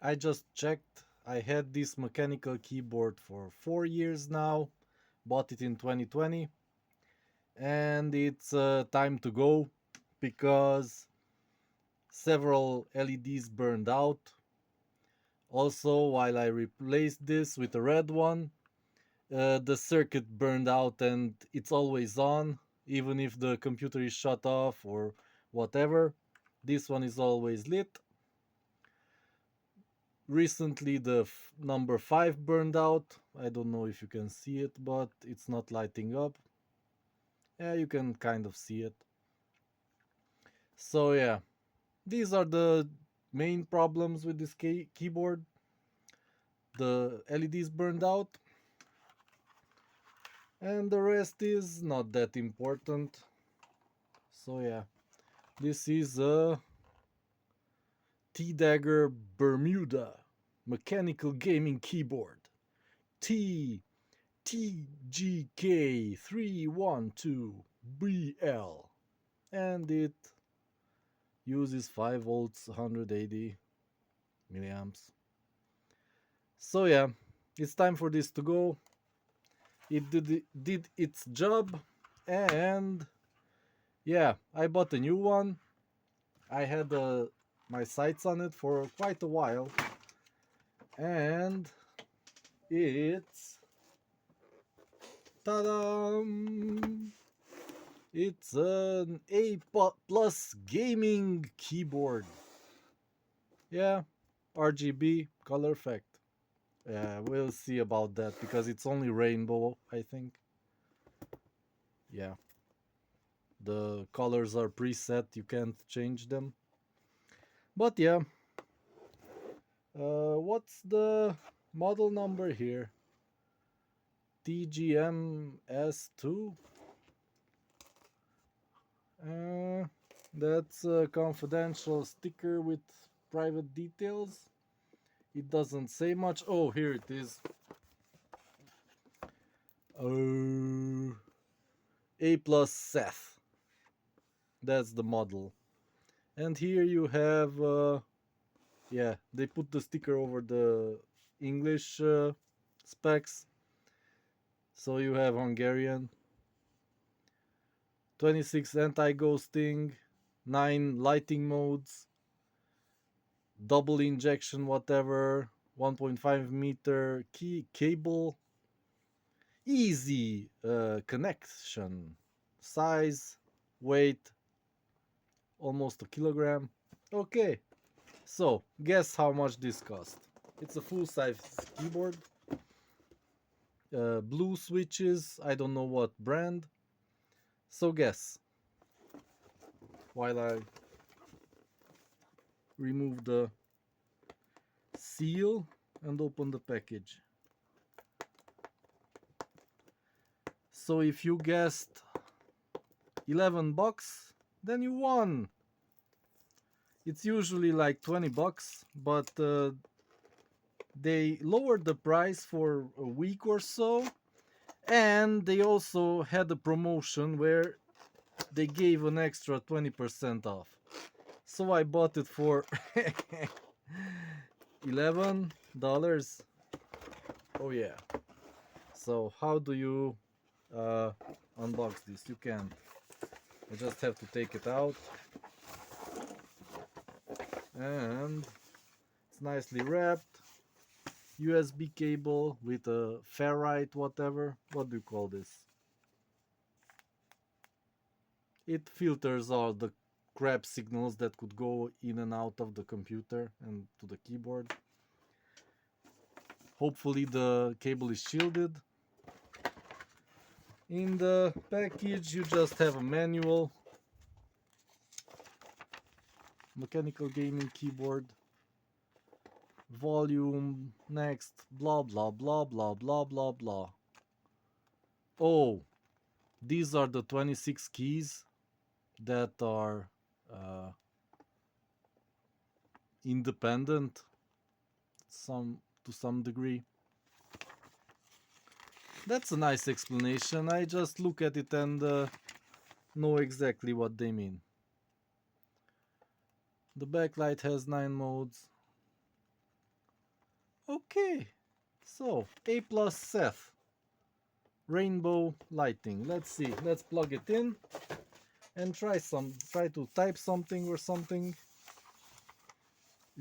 I just checked. I had this mechanical keyboard for 4 years now. Bought it in 2020, and it's time to go because several LEDs burned out. Also, while I replaced this with a red one, the circuit burned out and it's always on, even if the computer is shut off or whatever. This one is always lit. Recently, the number 5 burned out. I don't know if you can see it, but it's not lighting up. Yeah, you can kind of see it. So, yeah, these are the main problems with this keyboard. The LEDs burned out, and the rest is not that important. So, yeah, this is a T-Dagger Bermuda mechanical gaming keyboard. T TGK312BL, and it uses 5 volts, 180 milliamps. So yeah, it's time for this to go. It did its job, and yeah, I bought a new one. I had my sights on it for quite a while, and it's ta-da! It's an A plus gaming keyboard. Yeah, RGB color effect. Yeah, we'll see about that because it's only rainbow, I think. Yeah, the colors are preset, you can't change them. But yeah, what's the model number here? TGMS2? Uh, that's a confidential sticker with private details. It doesn't say much. Oh, here it is. A plus Seth. That's the model. And here you have, yeah, they put the sticker over the English specs. So you have Hungarian, 26 anti-ghosting, 9 lighting modes, double injection, whatever, 1.5 meter key cable, easy connection, size, weight, almost a kilogram. Okay, so guess how much this cost. It's a full-size keyboard, blue switches, I don't know what brand. So guess, while I remove the seal and open the package. So if you guessed 11 bucks, then you won. It's usually like 20 bucks, but they lowered the price for a week or so, and they also had a promotion where they gave an extra 20% off. So I bought it for $11. Oh yeah. So how do you unbox this? You can't. You just have to take it out, and it's nicely wrapped. USB cable with a ferrite, whatever. What do you call this? It filters all the crap signals that could go in and out of the computer and to the keyboard. Hopefully the cable is shielded. In the package you just have a manual. Mechanical gaming keyboard. Volume, next, blah blah blah blah blah blah blah. Oh, these are the 26 keys that are independent to some degree. That's a nice explanation. I just look at it and know exactly what they mean. The backlight has 9 modes. Okay, so A plus Seth rainbow lighting. Let's see. Let's plug it in and try to type something or something.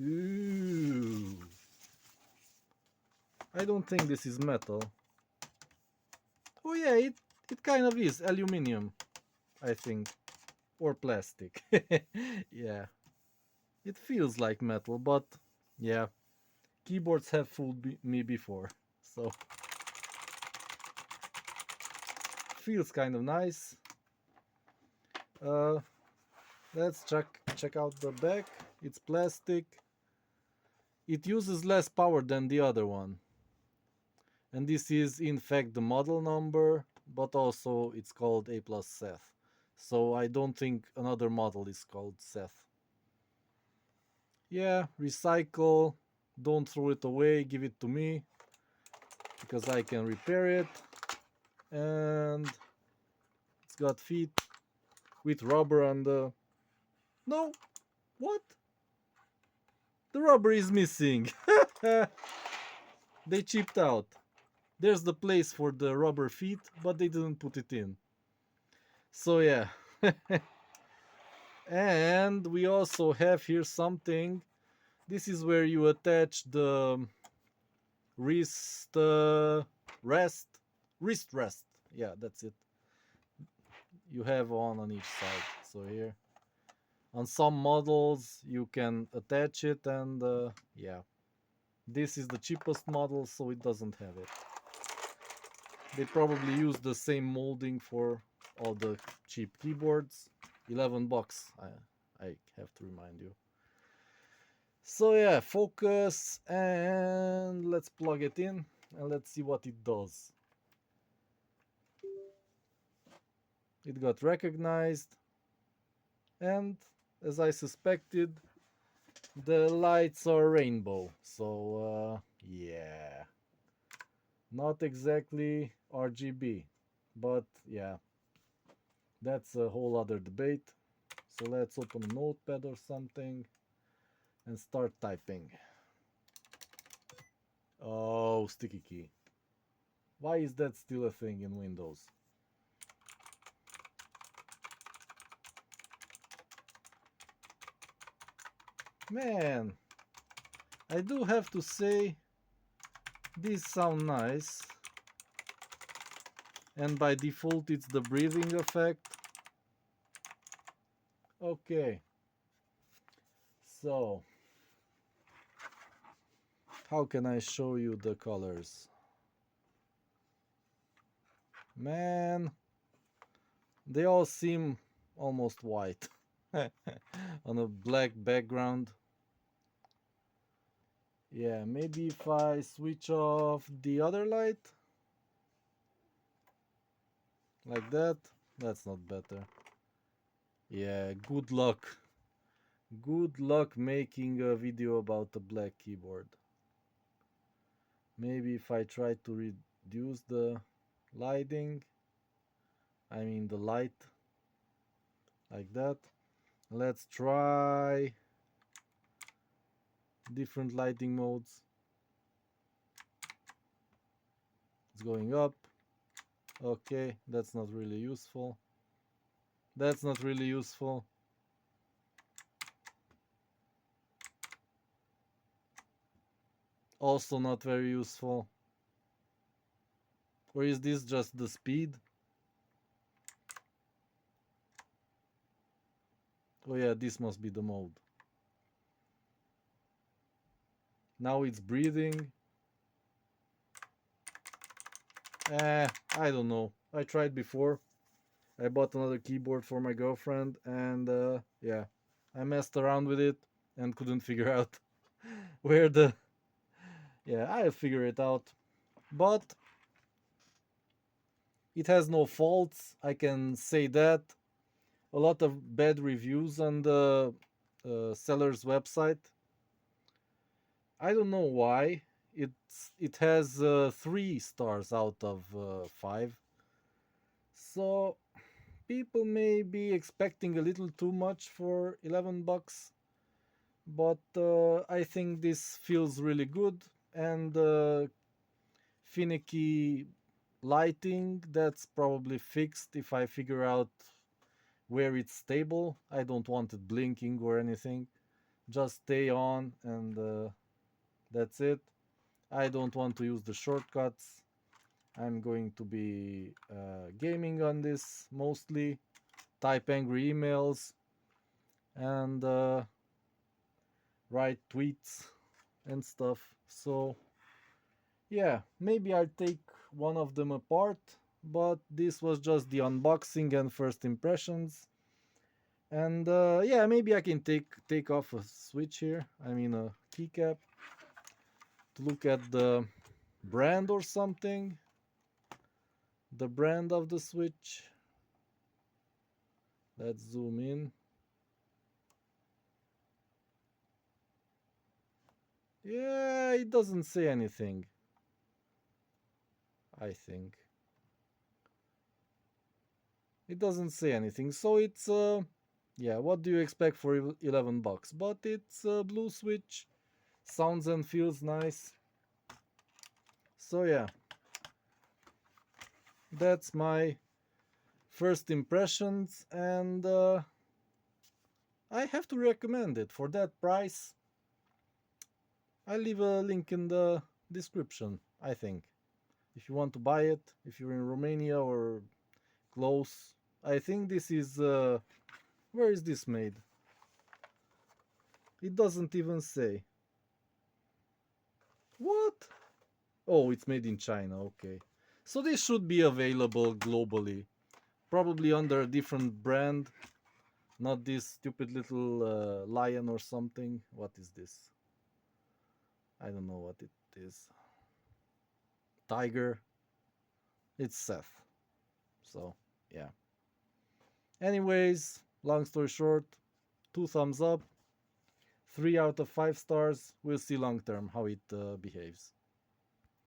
Ooh. I don't think this is metal. Oh yeah, it kind of is aluminium, I think, or plastic. Yeah, it feels like metal, but yeah, keyboards have fooled me before, so feels kind of nice. Uh, let's check out the back. It's plastic. It uses less power than the other one, and this is in fact the model number, but also it's called A plus Seth. So I don't think another model is called Seth. Yeah, recycle, don't throw it away, give it to me because I can repair it. And it's got feet with rubber on the... No, what? The rubber is missing. They chipped out. There's the place for the rubber feet, but they didn't put it in. So yeah. And we also have here something. This is where you attach the wrist wrist rest. Yeah, that's it. You have one on each side. So here, on some models, you can attach it, and yeah, this is the cheapest model, so it doesn't have it. They probably use the same molding for all the cheap keyboards. 11 bucks, I have to remind you. So yeah, focus, and let's plug it in and let's see what it does. It got recognized, and as I suspected, the lights are rainbow. So yeah, not exactly RGB, but yeah, that's a whole other debate. So let's open a notepad or something and start typing. Oh, sticky key. Why is that still a thing in Windows? Man, I do have to say, these sound nice. And by default, it's the breathing effect. Okay. So, how can I show you the colors? Man, they all seem almost white on a black background. Yeah, maybe if I switch off the other light like that, that's not better. Yeah, good luck. Good luck making a video about a black keyboard. Maybe if I try to reduce the lighting, I mean the light, like that. Let's try different lighting modes. It's going up. Okay, that's not really useful. That's not really useful. Also not very useful. Or is this just the speed? Oh yeah, this must be the mode. Now it's breathing. I don't know. I tried before. I bought another keyboard for my girlfriend, and yeah, I messed around with it and couldn't figure out where the... Yeah, I'll figure it out. But it has no faults, I can say that. A lot of bad reviews on the seller's website. I don't know why. It has 3 stars out of 5. So people may be expecting a little too much for 11 bucks, but I think this feels really good, and finicky lighting, that's probably fixed if I figure out where it's stable. I don't want it blinking or anything. Just stay on and that's it. I don't want to use the shortcuts. I'm going to be gaming on this mostly, type angry emails, and write tweets and stuff. So, yeah, maybe I'll take one of them apart, but this was just the unboxing and first impressions. And yeah, maybe I can take off a switch here. I mean a keycap to look at the brand or something. The brand of the switch. Let's zoom in. Yeah, it doesn't say anything. I think it doesn't say anything. So it's yeah, what do you expect for 11 bucks? But it's a blue switch. Sounds and feels nice. So yeah, that's my first impressions, and I have to recommend it for that price. I'll leave a link in the description, I think. If you want to buy it, if you're in Romania or close. I think this is where is this made? It doesn't even say. What? Oh, it's made in China. Okay. So this should be available globally. Probably under a different brand, not this stupid little lion or something. What is this? I don't know what it is. Tiger. It's Seth. So, yeah. Anyways, long story short, 2 thumbs up, 3 out of 5 stars. We'll see long term how it behaves.